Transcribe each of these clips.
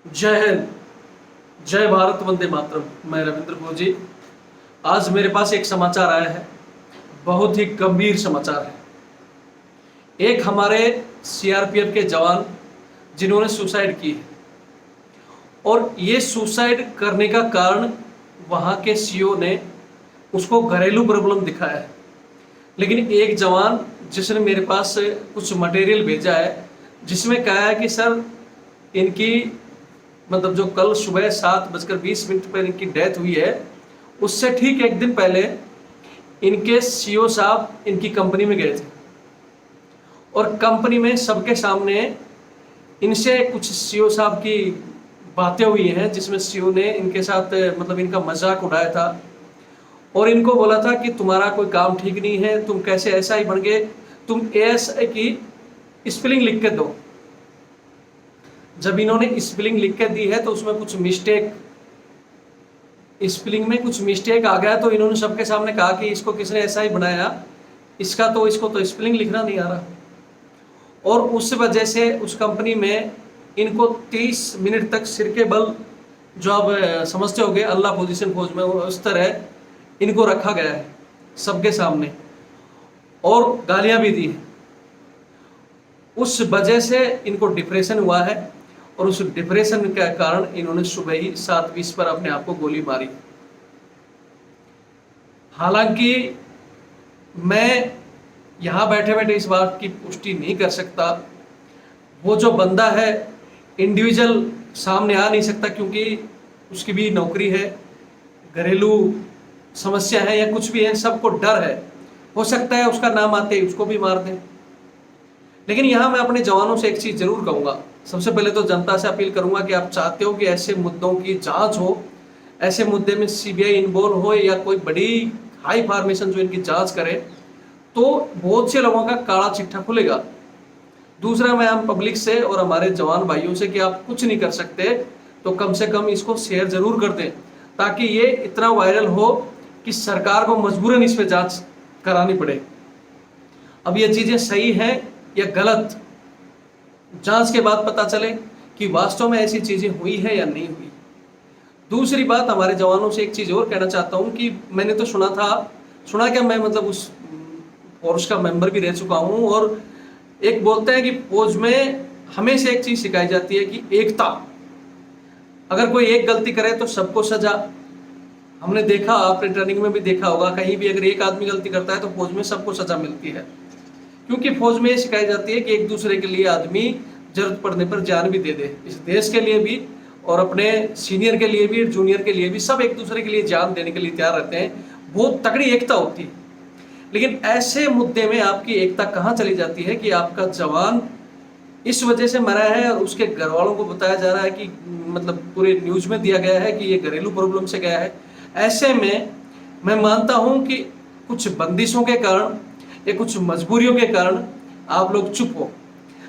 जय हिंद, जय भारत, वंदे मातरम। मैं रविंद्र भोजी। आज मेरे पास एक समाचार आया है, बहुत ही गंभीर समाचार है। एक हमारे सीआरपीएफ के जवान जिन्होंने सुसाइड की है, और ये सुसाइड करने का कारण वहाँ के सीओ ने उसको घरेलू प्रॉब्लम दिखाया है। लेकिन एक जवान जिसने मेरे पास कुछ मटेरियल भेजा है, जिसमें कहा है कि सर इनकी मतलब जो कल सुबह 7:20 पर इनकी डेथ हुई है, उससे ठीक एक दिन पहले इनके सीओ साहब इनकी कंपनी में गए थे, और कंपनी में सबके सामने इनसे कुछ सीओ साहब की बातें हुई हैं, जिसमें सीओ ने इनके साथ मतलब इनका मजाक उड़ाया था और इनको बोला था कि तुम्हारा कोई काम ठीक नहीं है, तुम कैसे ऐसा ही बन गए, तुम एएसआई की स्पेलिंग लिख के दो। जब इन्होंने स्पेलिंग लिख के दी है तो उसमें कुछ मिस्टेक, स्पेलिंग में कुछ मिस्टेक आ गया, तो इन्होंने सबके सामने कहा कि इसको किसने ऐसा ही बनाया, इसको तो स्पेलिंग लिखना नहीं आ रहा। और उस वजह से उस कंपनी में इनको 30 मिनट तक सिर के बल, जो आप समझते होंगे अल्लाह पोजीशन फौज में, उस तरह इनको रखा गया है सबके सामने, और गालियां भी दी हैं। उस वजह से इनको डिप्रेशन हुआ है, और उस डिप्रेशन के कारण इन्होंने सुबह ही 7:20 पर अपने आप को गोली मारी। हालांकि मैं यहां बैठे बैठे इस बात की पुष्टि नहीं कर सकता, वो जो बंदा है इंडिविजुअल सामने आ नहीं सकता, क्योंकि उसकी भी नौकरी है, घरेलू समस्या है या कुछ भी है, सबको डर है, हो सकता है उसका नाम आते ही उसको भी मार दें। लेकिन यहाँ मैं अपने जवानों से एक चीज़ जरूर कहूँगा। सबसे पहले तो जनता से अपील करूँगा कि आप चाहते हो कि ऐसे मुद्दों की जांच हो, ऐसे मुद्दे में सीबीआई इन्वॉल्व हो या कोई बड़ी हाई फॉर्मेशन जो इनकी जांच करे, तो बहुत से लोगों का काला चिट्ठा खुलेगा। दूसरा, मैं आम पब्लिक से और हमारे जवान भाइयों से कि आप कुछ नहीं कर सकते तो कम से कम इसको शेयर जरूर कर दें, ताकि ये इतना वायरल हो कि सरकार को मजबूरन इस पर जाँच करानी पड़े। अब ये चीज़ें सही हैं या गलत, जांच के बाद पता चले कि वास्तव में ऐसी चीजें हुई है या नहीं हुई। दूसरी बात, हमारे जवानों से एक चीज और कहना चाहता हूं कि मैंने तो सुना क्या, मैं मतलब उस फोर्स का मेंबर भी रह चुका हूं, और एक बोलते हैं कि फौज में हमेशा एक चीज सिखाई जाती है कि एकता। अगर कोई एक गलती करे तो सबको सजा। हमने देखा, आपने ट्रेनिंग में भी देखा होगा, कहीं भी अगर एक आदमी गलती करता है तो फौज में सबको सजा मिलती है, क्योंकि फौज में ये सिखाई जाती है कि एक दूसरे के लिए आदमी जरूरत पड़ने पर जान भी दे दे। इस देश के लिए भी और अपने सीनियर के लिए भी, जूनियर के लिए भी, सब एक दूसरे के लिए जान देने के लिए तैयार रहते हैं। बहुत तगड़ी एकता होती है। लेकिन ऐसे मुद्दे में आपकी एकता कहाँ चली जाती है कि आपका जवान इस वजह से मरा है और उसके घर वालों को बताया जा रहा है कि मतलब पूरे न्यूज में दिया गया है कि ये घरेलू प्रॉब्लम से गया है। ऐसे में मैं मानता हूं कि कुछ बंदिशों के कारण या कुछ मजबूरियों के कारण आप लोग चुप हो,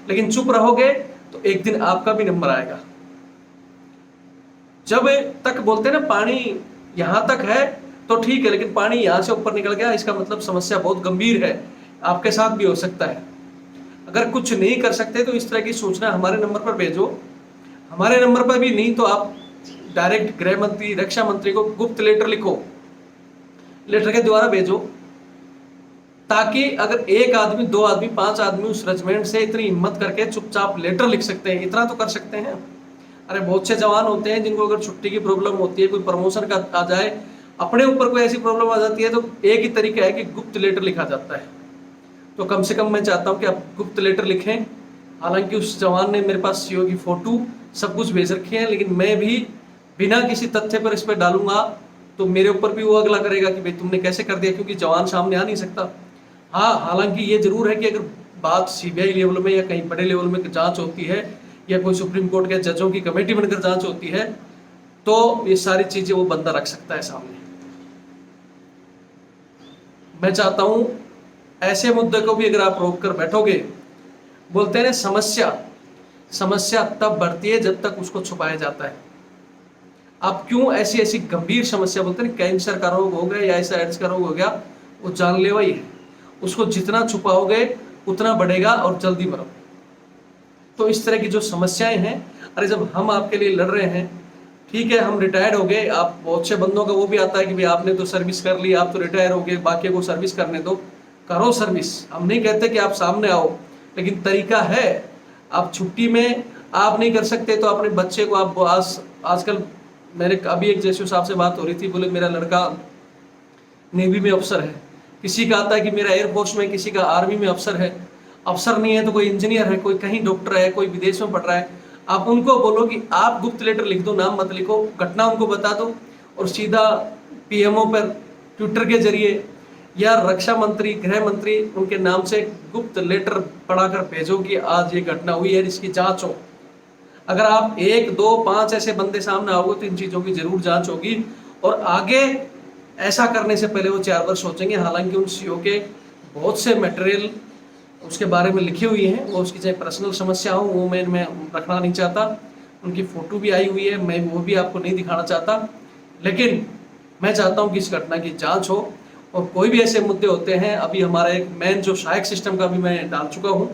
लेकिन चुप रहोगे तो एक दिन आपका भी नंबर आएगा। जब तक बोलते हैं ना पानी यहां तक है तो ठीक है, लेकिन पानी यहां से ऊपर निकल गया, इसका मतलब समस्या बहुत गंभीर है, आपके साथ भी हो सकता है। अगर कुछ नहीं कर सकते तो इस तरह की सूचना हमारे नंबर पर भेजो। हमारे नंबर पर भी नहीं तो आप डायरेक्ट गृह मंत्री, रक्षा मंत्री को गुप्त लेटर लिखो, लेटर के द्वारा भेजो, ताकि अगर एक आदमी, 2 आदमी, 5 आदमी उस रेजिमेंट से इतनी हिम्मत करके चुपचाप लेटर लिख सकते हैं, इतना तो कर सकते हैं। अरे बहुत से जवान होते हैं जिनको अगर छुट्टी की प्रॉब्लम होती है, कोई प्रमोशन का आ जाए, अपने ऊपर कोई ऐसी प्रॉब्लम आ जाती है, तो एक ही तरीका है कि गुप्त लेटर लिखा जाता है। तो कम से कम मैं चाहता हूँ कि आप गुप्त लेटर लिखें। हालांकि उस जवान ने मेरे पास सीओ की फोटो सब कुछ भेज रखी है, लेकिन मैं भी बिना किसी तथ्य पर इस पर डालूंगा तो मेरे ऊपर भी वो अगला करेगा कि भाई तुमने कैसे कर दिया, क्योंकि जवान सामने आ नहीं सकता। हाँ, हालांकि ये जरूर है कि अगर बात सीबीआई लेवल में या कहीं बड़े लेवल में जांच होती है या कोई सुप्रीम कोर्ट के जजों की कमेटी बनकर जांच होती है, तो ये सारी चीजें वो बंदा रख सकता है सामने। मैं चाहता हूं ऐसे मुद्दे को भी अगर आप रोक कर बैठोगे, बोलते हैं ना समस्या तब बढ़ती है जब तक उसको छुपाया जाता है। आप क्यों ऐसी ऐसी गंभीर समस्या, बोलते हैं कैंसर का रोग हो गया या ऐसा एड्स का रोग हो गया, वो जानलेवा ही है, उसको जितना छुपाओगे उतना बढ़ेगा और जल्दी मरो। तो इस तरह की जो समस्याएं हैं, अरे जब हम आपके लिए लड़ रहे हैं, ठीक है हम रिटायर्ड हो गए, आप बहुत से बंदों का वो भी आता है कि भाई आपने तो सर्विस कर ली, आप तो रिटायर हो गए, बाकी को सर्विस करने दो, करो सर्विस। हम नहीं कहते कि आप सामने आओ, लेकिन तरीका है। आप छुट्टी में आप नहीं कर सकते तो अपने बच्चे को आप आजकल मेरे अभी एक जैसे साहब से बात हो रही थी, बोले मेरा लड़का नेवी में अफसर है, किसी का आता है कि मेरा एयरफोर्स में, किसी का आर्मी में अफसर है, अफसर नहीं है तो कोई इंजीनियर है, कोई कहीं डॉक्टर है, कोई विदेश में पढ़ रहा है। आप उनको बोलो कि आप गुप्त लेटर लिख दो, नाम मत लिखो, घटना उनको बता दो और सीधा पीएमओ पर ट्विटर के जरिए या रक्षा मंत्री, गृह मंत्री उनके नाम से गुप्त लेटर पढ़ाकर भेजो कि आज ये घटना हुई है, इसकी जांच हो। अगर आप 1, 2, 5 ऐसे बंदे सामने आओगे तो इन चीज़ों की जरूर जांच होगी और आगे ऐसा करने से पहले वो 4 बार सोचेंगे। हालांकि उन सीओ के बहुत से मटेरियल उसके बारे में लिखी हुई हैं, वो उसकी चाहे पर्सनल समस्या हो वो मैं रखना नहीं चाहता, उनकी फ़ोटो भी आई हुई है, मैं वो भी आपको नहीं दिखाना चाहता। लेकिन मैं चाहता हूँ कि इस घटना की जांच हो और कोई भी ऐसे मुद्दे होते हैं, अभी हमारा एक मेन जो सहायक सिस्टम का भी मैं डाल चुका हूँ,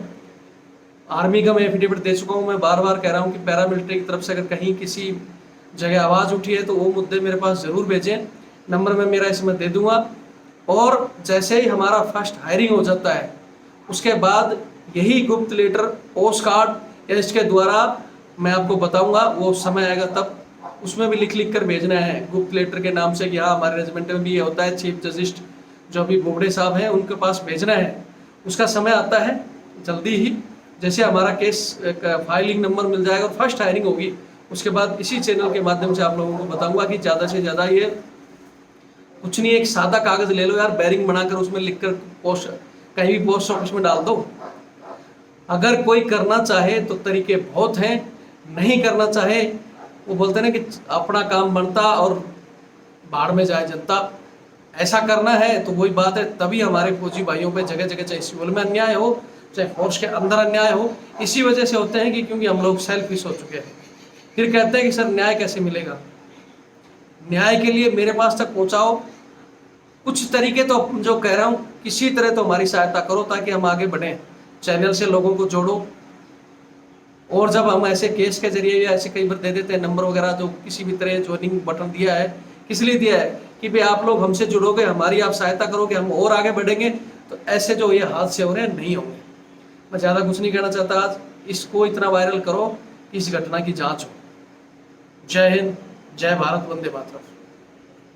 आर्मी का मैं एफिडेविट दे चुका हूँ। मैं बार बार कह रहा हूँ कि पैरामिलिट्री की तरफ से अगर कहीं किसी जगह आवाज़ उठी है तो वो मुद्दे मेरे पास ज़रूर भेजें, नंबर मैं मेरा इसमें दे दूंगा। और जैसे ही हमारा फर्स्ट हायरिंग हो जाता है उसके बाद यही गुप्त लेटर पोस्ट कार्ड या इसके द्वारा मैं आपको बताऊंगा, वो समय आएगा तब उसमें भी लिख लिख कर भेजना है गुप्त लेटर के नाम से कि हाँ हमारे रेजिमेंट में भी ये होता है, चीफ जस्टिस जो अभी बोबड़े साहब हैं उनके पास भेजना है। उसका समय आता है जल्दी ही, जैसे हमारा केस फाइलिंग नंबर मिल जाएगा और फर्स्ट हायरिंग होगी उसके बाद इसी चैनल के माध्यम से आप लोगों को बताऊंगा कि ज़्यादा से ज़्यादा ये कुछ नहीं, एक सादा कागज़ ले लो यार, बैरिंग बनाकर उसमें लिखकर पोस्ट कहीं भी पोस्ट ऑफिस में डाल दो। अगर कोई करना चाहे तो तरीके बहुत हैं, नहीं करना चाहे वो बोलते हैं ना कि अपना काम बनता और बाढ़ में जाए जनता। ऐसा करना है तो वही बात है, तभी हमारे फौजी भाइयों पे जगह जगह चाहे सिविल में अन्याय हो चाहे फोर्स के अंदर अन्याय हो, इसी वजह से होते हैं कि क्योंकि हम लोग सेल्फिश हो चुके हैं। फिर कहते हैं कि सर न्याय कैसे मिलेगा, न्याय के लिए मेरे पास तक पहुंचाओ, कुछ तरीके तो जो कह रहा हूँ किसी तरह तो हमारी सहायता करो ताकि हम आगे बढ़ें, चैनल से लोगों को जोड़ो। और जब हम ऐसे केस के जरिए या ऐसे कई बार दे देते हैं नंबर वगैरह, जो किसी भी तरह ज्वाइनिंग बटन दिया है, किस लिए दिया है कि भाई आप लोग हमसे जुड़ोगे, हमारी आप सहायता करोगे, हम और आगे बढ़ेंगे, तो ऐसे जो ये हादसे हो रहे हैं नहीं होंगे। मैं ज़्यादा कुछ नहीं कहना चाहता आज, इसको इतना वायरल करो कि इस घटना की जाँच हो। जय हिंद, जय भारत, वंदे मातरम।